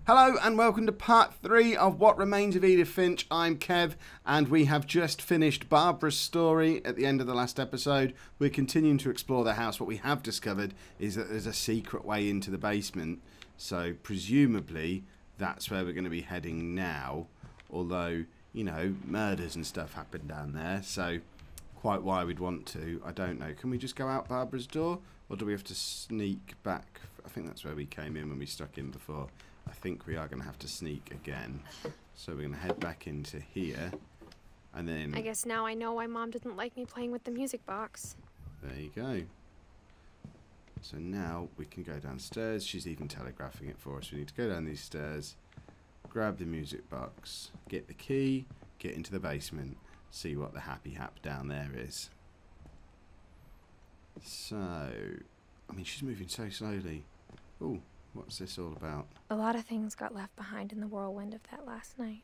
Hello and welcome to part 3 of What Remains of Edith Finch. I'm Kev and we have just finished Barbara's story at the end of the last episode. We're continuing to explore the house. What we have discovered is that there's a secret way into the basement. So presumably that's where we're going to be heading now. Although, you know, murders and stuff happen down there. So quite why we'd want to, I don't know. Can we just go out Barbara's door? Or do we have to sneak back? I think that's where we came in when we stuck in before. I think we are going to have to sneak again. So we're going to head back into here. And then... I guess now I know why Mom didn't like me playing with the music box. There you go. So now we can go downstairs. She's even telegraphing it for us. We need to go down these stairs, grab the music box, get the key, get into the basement, see what the happy hap down there is. So... I mean, she's moving so slowly. Ooh. What's this all about? A lot of things got left behind in the whirlwind of that last night.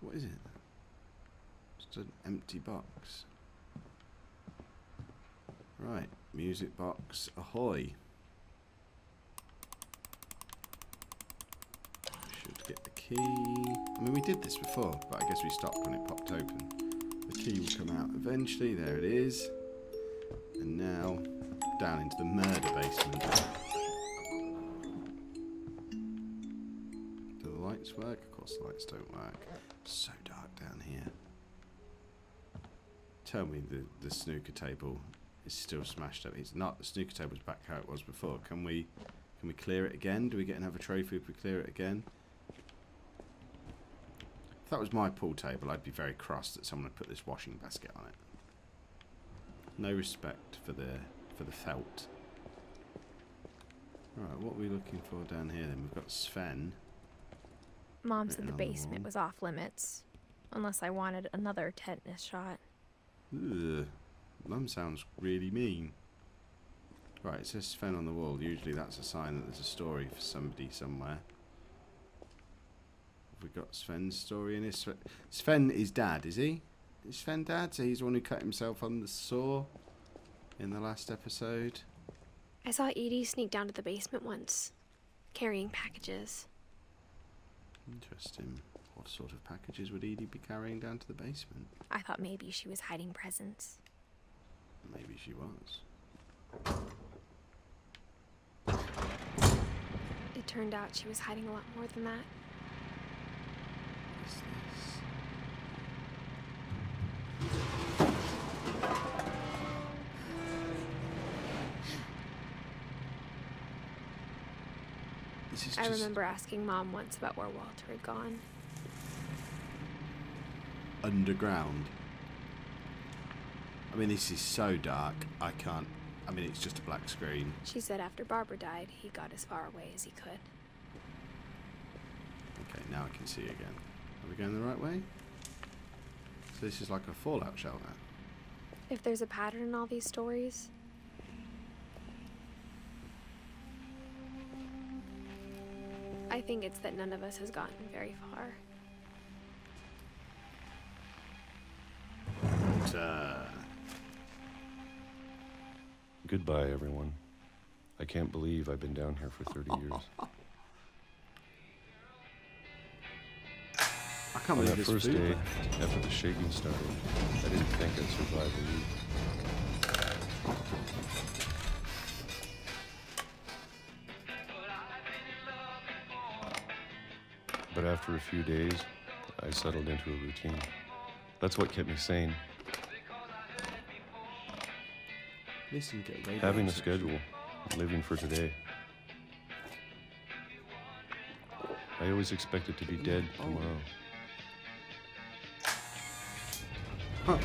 What is it? Just an empty box. Right, music box ahoy. Should get the key. I mean, we did this before, but I guess we stopped when it popped open. The key will come out eventually. There it is. And now, down into the murder basement. Work? Of course the lights don't work. So dark down here. Tell me the snooker table is still smashed up. It's not. The snooker table's back how it was before. Can we clear it again? Do we get another trophy if we clear it again? If that was my pool table, I'd be very cross that someone had put this washing basket on it. No respect for the felt. Right, what are we looking for down here then? We've got Sven. Mom said the basement was off limits, unless I wanted another tetanus shot. Ugh. Mum sounds really mean. Right, it says Sven on the wall. Usually that's a sign that there's a story for somebody somewhere. Have we got Sven's story in this? Sven is dad, is he? Is Sven dad? So he's the one who cut himself on the saw in the last episode. I saw Edie sneak down to the basement once, carrying packages. Interesting. What sort of packages would Edie be carrying down to the basement? I thought maybe she was hiding presents. Maybe she was. It turned out she was hiding a lot more than that. What is this? I remember asking Mom once about where Walter had gone. Underground. I mean, this is so dark. I can't... I mean, it's just a black screen. She said after Barbara died, he got as far away as he could. Okay, now I can see again. Are we going the right way? So this is like a fallout shelter. If there's a pattern in all these stories... I think it's that none of us has gotten very far. Goodbye, everyone. I can't believe I've been down here for 30 years. I can't believe this first day, after the shaking started, I didn't think I'd survive a week. But after a few days, I settled into a routine. That's what kept me sane. Listen, get having a schedule, living for today. I always expected to be dead tomorrow. Huh.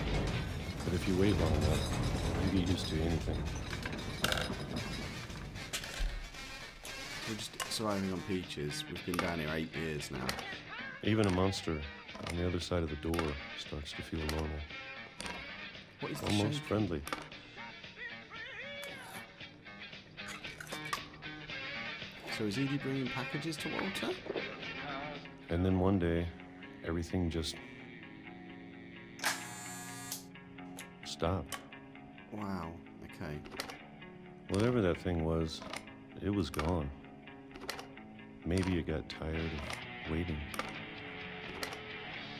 But if you wait long enough, you get used to anything. We're just surviving on peaches. We've been down here 8 years now. Even a monster on the other side of the door starts to feel normal. What is the almost shape? Friendly. So is Edie bringing packages to Walter? And then one day, everything just stopped. Wow, okay. Whatever that thing was, it was gone. Maybe you got tired of waiting.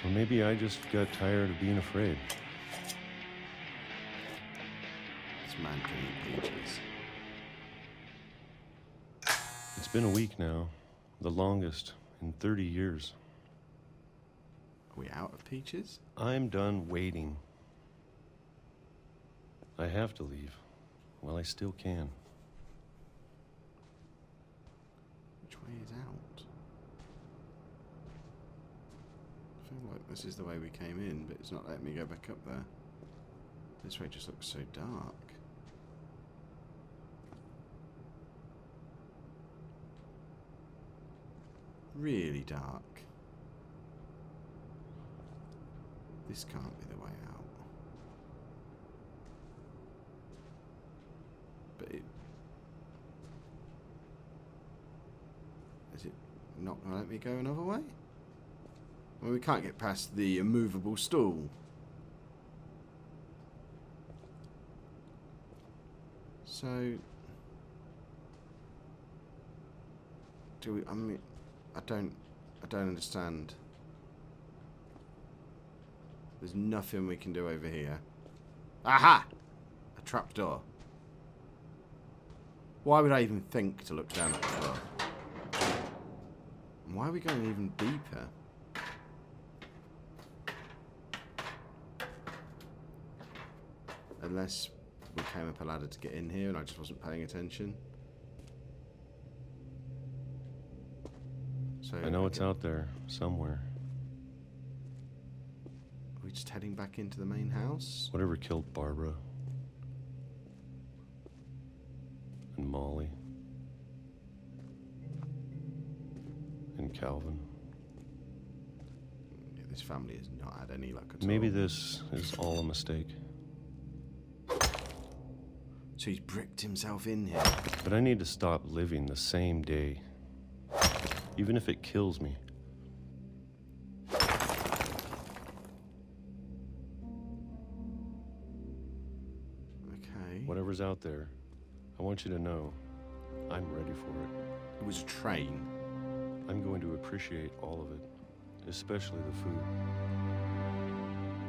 Or maybe I just got tired of being afraid. This man can eat peaches. It's been a week now, the longest in 30 years. Are we out of peaches? I'm done waiting. I have to leave. Well, I still can. Which way is out? I feel like this is the way we came in, but it's not letting me go back up there. This way just looks so dark. Really dark. This can't be the way out. But is it not going to let me go another way? Well, we can't get past the immovable stool. So do we? I mean, I don't understand. There's nothing we can do over here. Aha! A trapdoor. Why would I even think to look down at the floor? And why are we going even deeper? Unless we came up a ladder to get in here and I just wasn't paying attention. So I know it's out there, somewhere. Are we just heading back into the main house? Whatever killed Barbara. And Molly. And Calvin. Yeah, this family has not had any luck at all. Maybe this is all a mistake. So he's bricked himself in here. But I need to stop living the same day. Even if it kills me. Okay. Whatever's out there, I want you to know I'm ready for it. It was a train. I'm going to appreciate all of it, especially the food.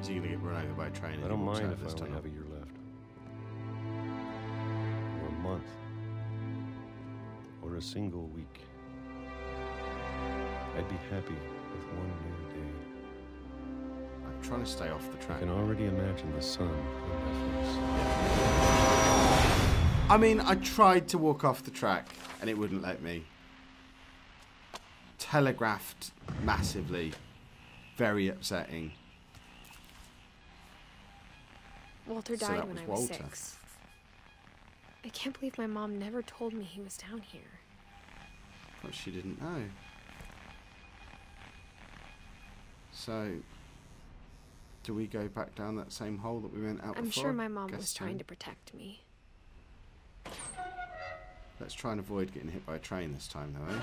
Is he going to get run over by a train? I don't mind if I only have a year left. Or a month. Or a single week. I'd be happy with one new day. I'm trying to stay off the I track. can already imagine the sun on my face. I mean, I tried to walk off the track and it wouldn't let me. Telegraphed massively. Very upsetting. Walter So died that when was I was Walter. 6. I can't believe my mom never told me he was down here. But she didn't know. So, do we go back down that same hole that we went out I'm before? sure my mom Guess was so. trying to protect me. Let's try and avoid getting hit by a train this time, though, eh?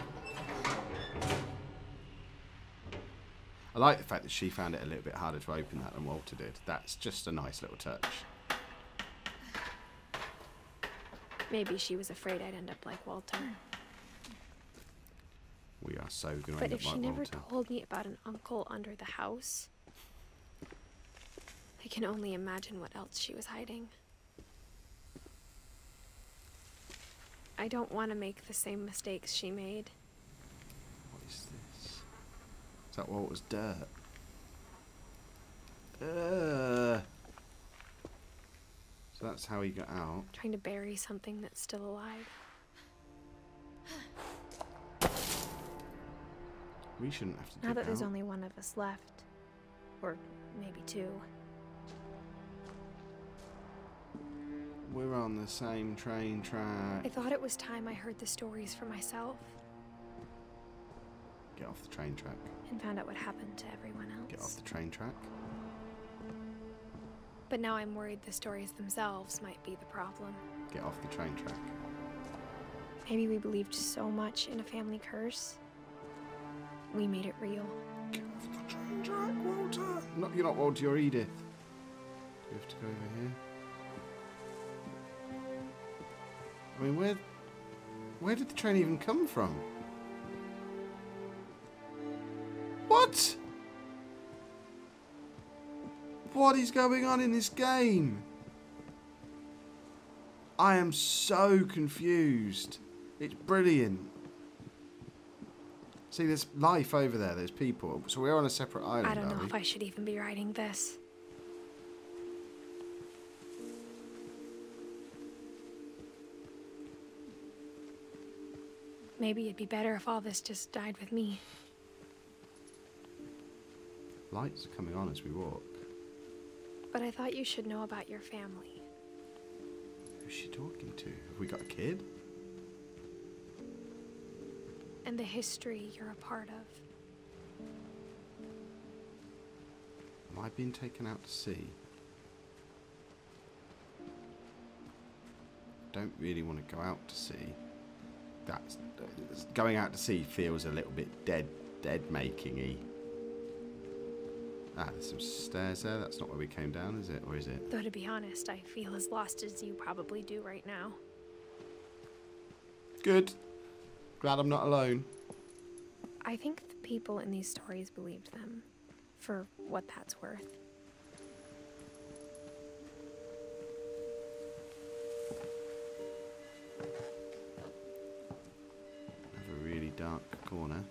I like the fact that she found it a little bit harder to open that than Walter did. That's just a nice little touch. Maybe she was afraid I'd end up like Walter. We are so going to But end if up she like never Walter. told me about an uncle under the house, I can only imagine what else she was hiding. I don't want to make the same mistakes she made. What is this? Is that Walter's dirt? So that's how he got out. Trying to bury something that's still alive. We shouldn't have to Now dig that there's out. only one of us left. Or maybe 2. We're on the same train track. I thought it was time I heard the stories for myself Get off the train track. and found out what happened to everyone else. Get off the train track. But now I'm worried the stories themselves might be the problem. Get off the train track. Maybe we believed so much in a family curse, we made it real. Get off the train track, Walter! No, you're not Walter, you're Edith. We have to go over here. I mean, where did the train even come from? What? What is going on in this game? I am so confused. It's brilliant. See, there's life over there. There's people. So we're on a separate island, I don't know are we? if I should even be writing this. Maybe it'd be better if all this just died with me. Lights are coming on as we walk. But I thought you should know about your family. Who's she talking to? Have we got a kid? And the history you're a part of. Am I being taken out to sea? Don't really want to go out to sea. That's going out to sea feels a little bit dead making-y. Ah, there's some stairs there. That's not where we came down, is it? Or is it? Though to be honest, I feel as lost as you probably do right now. Good. Glad I'm not alone. I think the people in these stories believed them, for what that's worth. Have a really dark corner.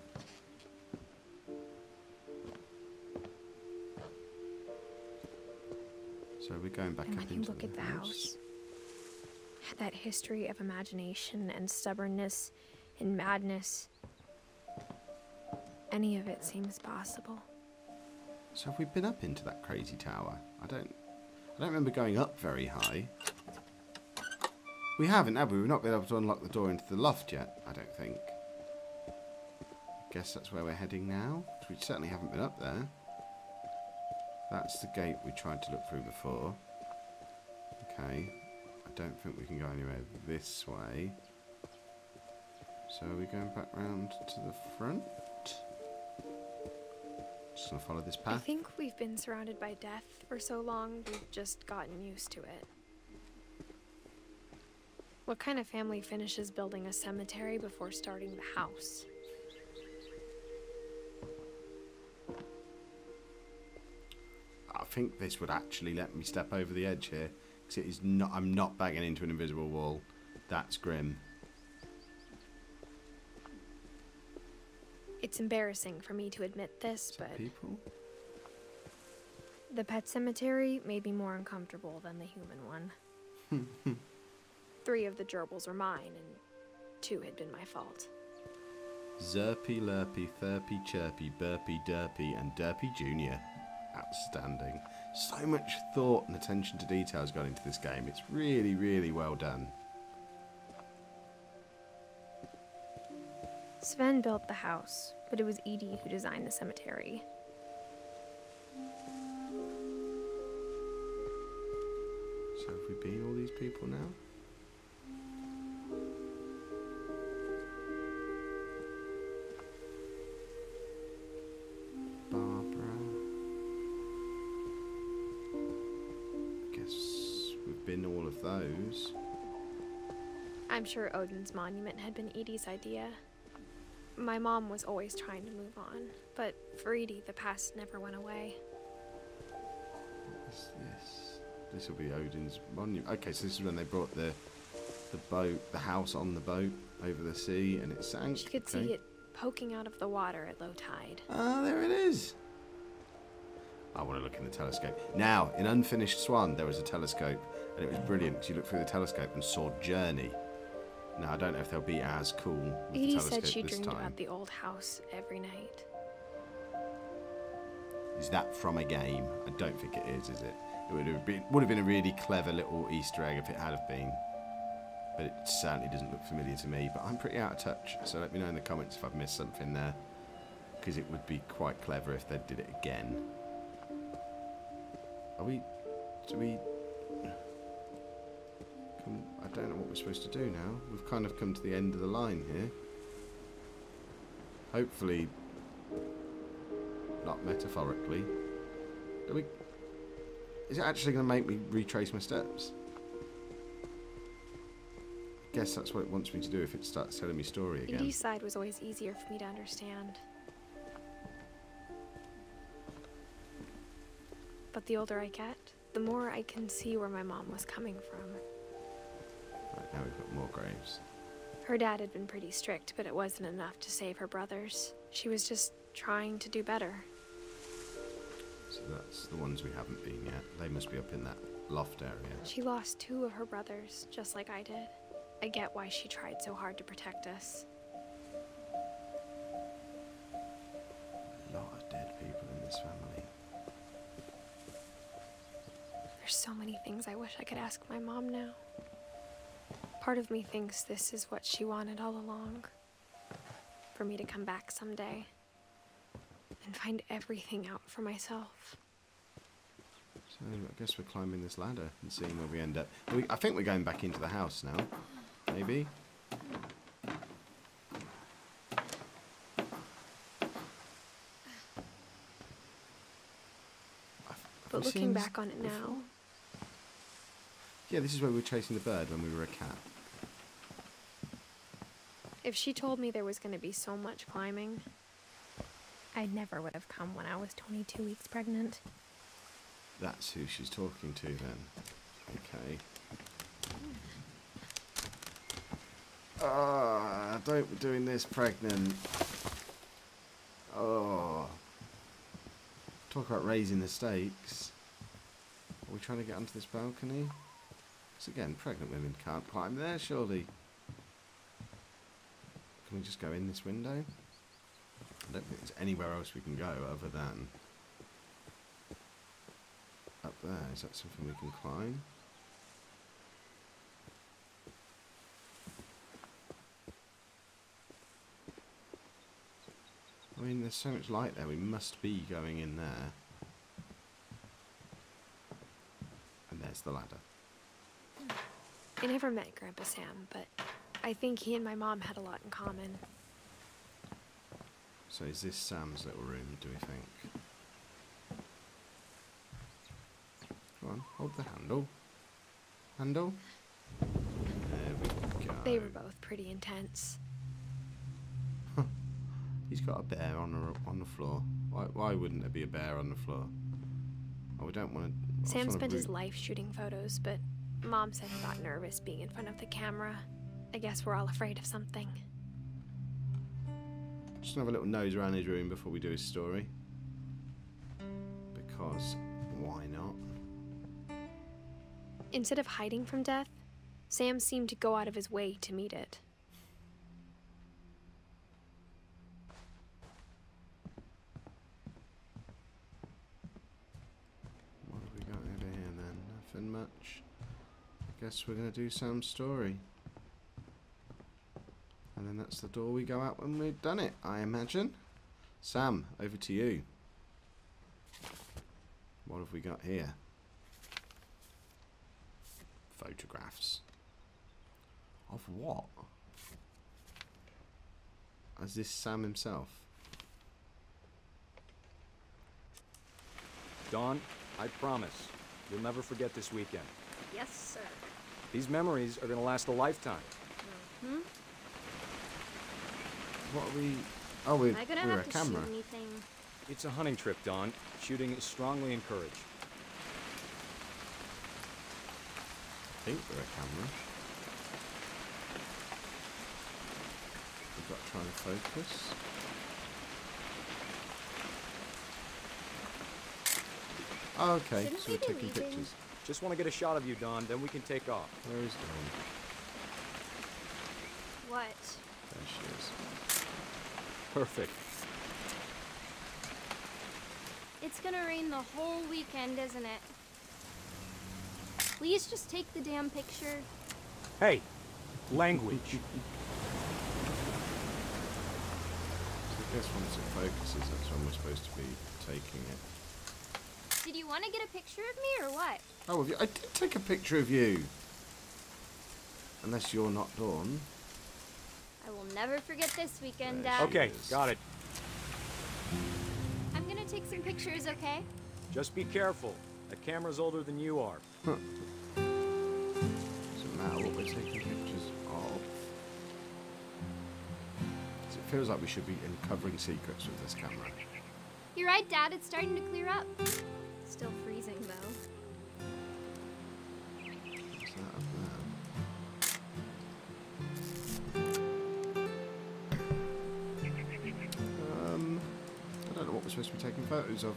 So we're going back And up when you into look at the house, that history of imagination and stubbornness and madness, any of it seems possible. So have we been up into that crazy tower? I don't remember going up very high. We haven't, have we? We've not been able to unlock the door into the loft yet, I don't think. I guess that's where we're heading now. We certainly haven't been up there. That's the gate we tried to look through before. Okay. I don't think we can go anywhere this way. So are we going back round to the front? Just gonna follow this path. I think we've been surrounded by death for so long, we've just gotten used to it. What kind of family finishes building a cemetery before starting the house? I think this would actually let me step over the edge here. Because it is not, I'm not banging into an invisible wall. That's grim. It's embarrassing for me to admit this, but People? the pet cemetery may be more uncomfortable than the human one. 3 of the gerbils were mine, and 2 had been my fault. Zerpy, Lurpy, Thurpy, Chirpy, Burpy, Derpy, and Derpy Jr. Outstanding. So much thought and attention to detail has gone into this game. It's really, really well done. Sven built the house, but it was Edie who designed the cemetery. So have we been all these people now? Barbara. I guess we've been all of those. I'm sure Odin's monument had been Edie's idea. My mom was always trying to move on, but for Edie, the past never went away. What is this? This will be Odin's monument. Okay, so this is when they brought the boat, the house on the boat over the sea, and it sank. She could see it poking out of the water at low tide. Ah, there it is. I want to look in the telescope. Now, in Unfinished Swan, there was a telescope, and it was brilliant because you looked through the telescope and saw Journey. Now, I don't know if they'll be as cool with the Edie telescope said she this dreamed time. about the old house every night. Is that from a game? I don't think it is it? It would have been a really clever little Easter egg if it had have been. But it certainly doesn't look familiar to me. But I'm pretty out of touch, so let me know in the comments if I've missed something there. Because it would be quite clever if they did it again. I don't know what we're supposed to do now. We've kind of come to the end of the line here. Hopefully, not metaphorically. Is it actually going to make me retrace my steps? I guess that's what it wants me to do if it starts telling me story again. Edie's side was always easier for me to understand. But the older I get, the more I can see where my mom was coming from. Right, now we've got more graves. Her dad had been pretty strict, but it wasn't enough to save her brothers. She was just trying to do better. So that's the ones we haven't been yet. They must be up in that loft area. She lost 2 of her brothers, just like I did. I get why she tried so hard to protect us. A lot of dead people in this family. There's so many things I wish I could ask my mom now. Part of me thinks this is what she wanted all along. For me to come back someday and find everything out for myself. So I guess we're climbing this ladder and seeing where we end up. I think we're going back into the house now. Maybe. But looking back on it now... Yeah, this is where we were chasing the bird when we were a cat. If she told me there was going to be so much climbing, I never would have come when I was 22 weeks pregnant. That's who she's talking to then. Okay. Ah, don't be doing this pregnant. Oh. Talk about raising the stakes. Are we trying to get onto this balcony? Because again, pregnant women can't climb there, surely. Can we just go in this window? I don't think there's anywhere else we can go other than up there. Is that something we can climb? I mean, there's so much light there. We must be going in there. And there's the ladder. I never met Grandpa Sam, but I think he and my mom had a lot in common. So is this Sam's little room, do we think? Come on, hold the handle. Handle? There we go. They were both pretty intense. He's got a bear on the floor. Why wouldn't there be a bear on the floor? Oh, we don't want to... Sam spent his life shooting photos, but Mom said he got nervous being in front of the camera. I guess we're all afraid of something. Just have a little nose around his room before we do his story. Because why not? Instead of hiding from death, Sam seemed to go out of his way to meet it. What have we got over here then? Nothing much. I guess we're going to do Sam's story. And then that's the door we go out when we've done it, I imagine. Sam, over to you. What have we got here? Photographs. Of what? Is this Sam himself? Dawn, I promise, you'll never forget this weekend. Yes, sir. These memories are going to last a lifetime. Hmm? What are we... Oh, we're a to camera. shoot anything. It's a hunting trip, Dawn. Shooting is strongly encouraged. I think we're a camera. We've got to try and focus. Oh, okay, Shouldn't so we we're be taking leaving? pictures. Just want to get a shot of you, Dawn, then we can take off. Where is Dawn? What? There she is. Perfect. It's gonna rain the whole weekend, isn't it? Please just take the damn picture. Hey, language. So I guess once it focuses, that's when we're supposed to be taking it. Did you want to get a picture of me or what? Oh, I did take a picture of you. Unless you're not Dawn. I will never forget this weekend, There Dad. she Okay, is. got it. I'm gonna take some pictures, okay? Just be careful. That camera's older than you are. Doesn't matter what we're taking pictures of. 'Cause it feels like we should be uncovering secrets with this camera. You're right, Dad. It's starting to clear up. Still freezing, though. What's that up there? I don't know what we're supposed to be taking photos of.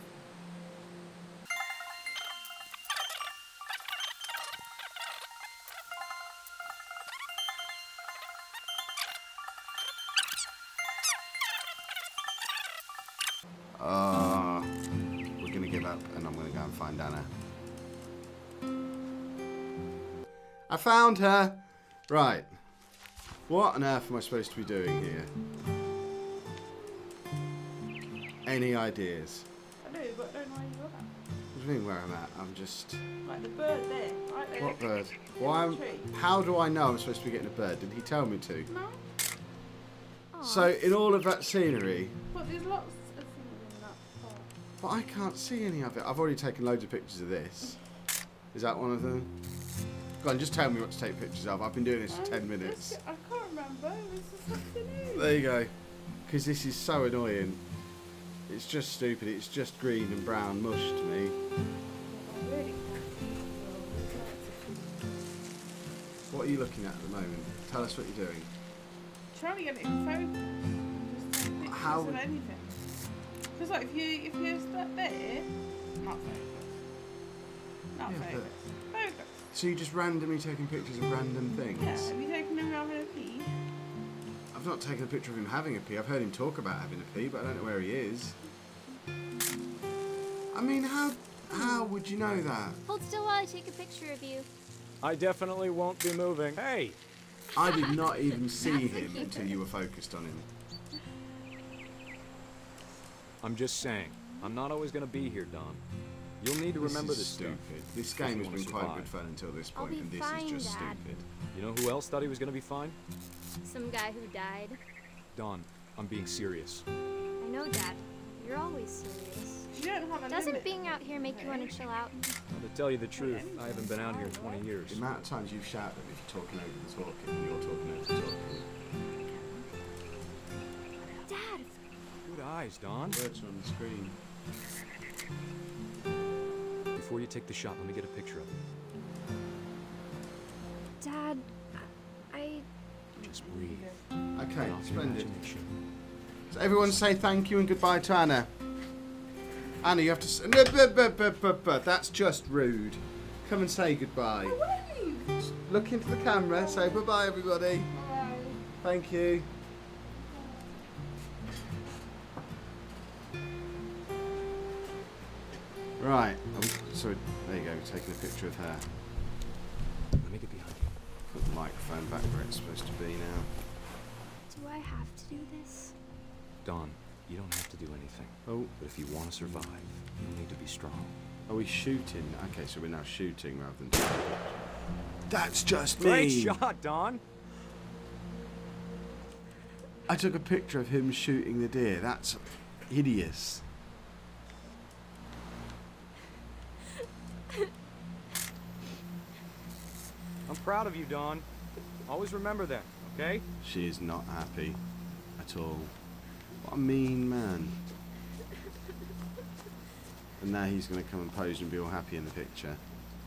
We're going to give up and I'm going to go and find Anna. I found her! Right. What on earth am I supposed to be doing here? Any ideas? I do, but I don't know where you're at. What do you mean where I'm at? I'm just... Like the bird there, right there. What bird? In Why? the tree. How do I know I'm supposed to be getting a bird? Did he tell me to? No, Aw. So, in all of that scenery... but there's lots of things in that part. But I can't see any of it. I've already taken loads of pictures of this. Is that one of them? Go on, just tell me what to take pictures of. I've been doing this for 10 minutes. I can't remember. It was this afternoon. There you go. Because this is so annoying. It's just stupid. It's just green and brown mush to me. Really? What are you looking at the moment? Tell us what you're doing. Trying to get it in focus. Just take pictures How- of anything. Because like if you start there, not focus. Not Yeah, focus. Focus. So you're just randomly taking pictures of random things? Yeah. Have you taken him having a pee? I've not taken a picture of him having a pee. I've heard him talk about having a pee, but I don't know where he is. I mean, how would you know that? Hold still while I take a picture of you. I definitely won't be moving. Hey! I did not even see him until you were focused on him. I'm just saying, I'm not always gonna be here, Don. You'll need to remember this stuff. stupid. This game has wanna been quite survive. good fun until this I'll point, be and this fine, is just Dad. stupid. You know who else thought he was gonna be fine? Some guy who died. Don, I'm being serious. I know, Dad. You're always serious. You don't have a Doesn't limit. being out here make you want to chill out? Well, to tell you the truth, I haven't been out here in 20 years. The amount of times you've shouted at me for talking over the talking, and you're talking over the talking. Dad! Good eyes, Don. Words are on the screen. Before you take the shot, let me get a picture of you. Dad, I... Just breathe. Okay, Turn off your splendid. imagination. So everyone say thank you and goodbye to Anna. Anna, you have to say... That's just rude. Come and say goodbye. Look into the camera, say bye-bye, everybody. Bye. Thank you. Right. So, there you go, taking a picture of her. Let me get behind you. Put the microphone back where it's supposed to be now. Do I have to do this? Don, you don't have to do anything. Oh, But if you want to survive, you'll need to be strong. are we shooting? Okay, so we're now shooting rather than... That's just Great me! shot, Don! I took a picture of him shooting the deer. That's hideous. I'm proud of you, Don. Always remember that, okay? She is not happy at all. What a mean man. And now he's going to come and pose and be all happy in the picture.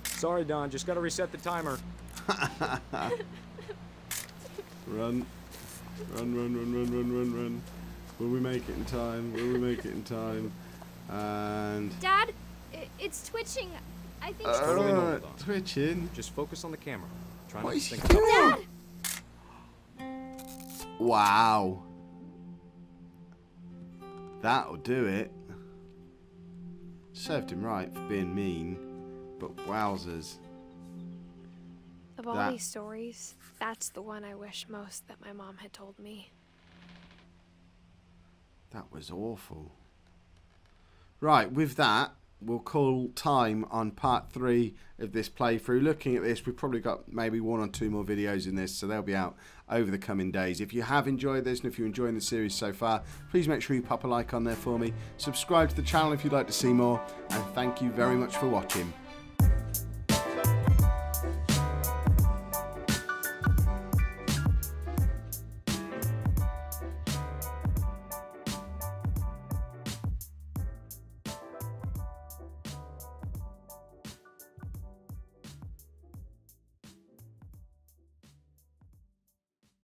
Sorry, Don. Just gotta reset the timer. Run. Run, run, run, run, run, run, run. Will we make it in time? Will we make it in time? And... Dad, it's twitching. I think Totally normal, Don. twitching. Just focus on the camera. Try What not is to he think about doing? Dad! Wow. That'll do it. Served him right for being mean, but wowzers. Of all That- these stories, that's the one I wish most that my mom had told me. That was awful. Right, with that, we'll call time on part 3 of this playthrough. Looking at this, we've probably got maybe 1 or 2 more videos in this, so they'll be out over the coming days. If you have enjoyed this, and if you're enjoying the series so far, please make sure you pop a like on there for me. Subscribe to the channel if you'd like to see more, and thank you very much for watching.